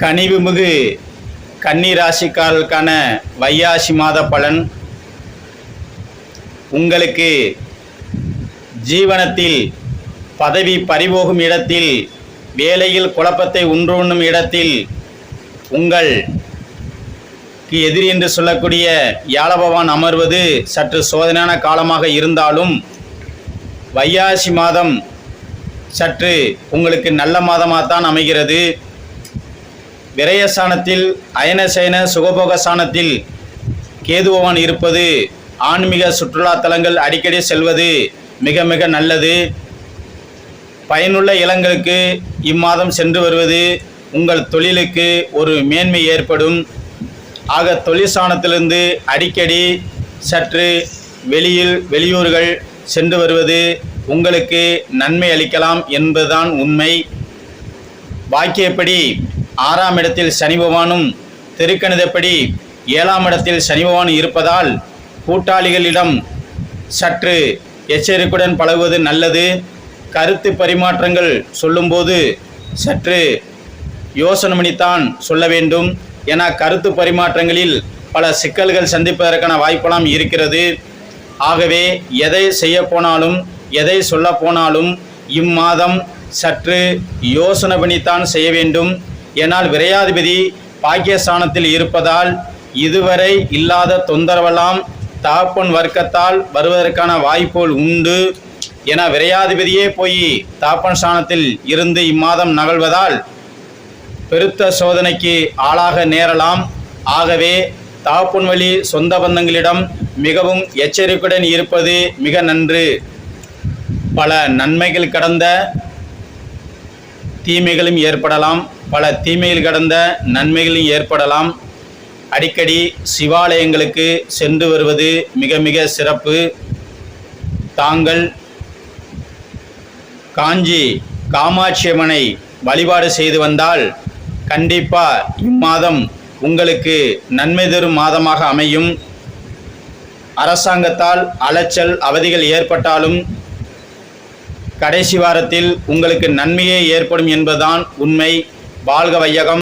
கனிவுமிகு கன்னி ராசிக்காரர்களுக்கான வைகாசி மாத பலன். உங்களுக்கு ஜீவனத்தில் பதவி பறிபோகும் இடத்தில், வேலையில் குழப்பத்தை உண்டுண்ணும் இடத்தில், உங்களுக்கு எதிரி என்று சொல்லக்கூடிய வியாழபகவான் அமர்வது சற்று சோதனையான காலமாக இருந்தாலும், வைகாசி மாதம் சற்று உங்களுக்கு நல்ல மாதமாகத்தான் அமைகிறது. விரயஸ்தானத்தில் அயனசயன சுகபோக ஸ்தானத்தில் கேதுபகவான் இருப்பது, ஆன்மீக சுற்றுலா தலங்கள் அடிக்கடி செல்வது மிக மிக நல்லது. பயனுள்ள இடங்களுக்கு இம்மாதம் சென்று வருவது உங்கள் தொழிலுக்கு ஒரு மேன்மை ஏற்படும். ஆக தொழில் ஸ்தானத்திலிருந்து அடிக்கடி சற்று வெளியூர்கள் சென்று வருவது உங்களுக்கு நன்மை அளிக்கலாம் என்பதுதான் உண்மை. வாக்கியப்படி 6ஆம் இடத்தில் சனி பகவானும், திருக்கணிதப்படி 7ஆம் இடத்தில் சனி பகவானும் இருப்பதால் கூட்டாளிகளிடம் சற்று எச்சரிக்கையுடன் பழகுவது நல்லது. கருத்து பரிமாற்றங்கள் சொல்லும்போது சற்று யோசனை பண்ணித்தான் சொல்ல வேண்டும். என கருத்து பரிமாற்றங்களில் பல சிக்கல்கள் சந்திப்பதற்கான வாய்ப்பெல்லாம் இருக்கிறது. ஆகவே எதை செய்ய போனாலும், எதை சொல்ல போனாலும் இம்மாதம் சற்று யோசனை பண்ணித்தான் செய்ய வேண்டும். ஏனால் விரையாதிபதி பாக்கியஸ்தானத்தில் இருப்பதால் இதுவரை இல்லாத தொந்தரவெல்லாம் தகப்பன் வர்க்கத்தால் வருவதற்கான வாய்ப்புகள் உண்டு. என விரையாதிபதியே போய் தகப்பன் ஸ்தானத்தில் இருந்து இம்மாதம் நகழ்வதால் பெருத்த சோதனைக்கு ஆளாக நேரலாம். ஆகவே தகப்பன் வழி சொந்த பந்தங்களிடம் மிகவும் எச்சரிக்கையுடன் இருப்பது மிக நன்று. பல நன்மைகள் கடந்த தீமைகளும் ஏற்படலாம், பல தீமைகள் கடந்த நன்மைகளும் ஏற்படலாம். அடிக்கடி சிவாலயங்களுக்கு சென்று வருவது மிக மிக சிறப்பு. தாங்கள் காஞ்சி காமாட்சி அம்மனை வழிபாடு செய்து வந்தால் கண்டிப்பாக இம்மாதம் உங்களுக்கு நன்மை தரும் மாதமாக அமையும். அரசாங்கத்தால் அலைச்சல் அவதிகள் ஏற்பட்டாலும் கடைசி வாரத்தில் உங்களுக்கு நன்மையே ஏற்படும் என்பதுதான் உண்மை. வாழ்க வையகம்.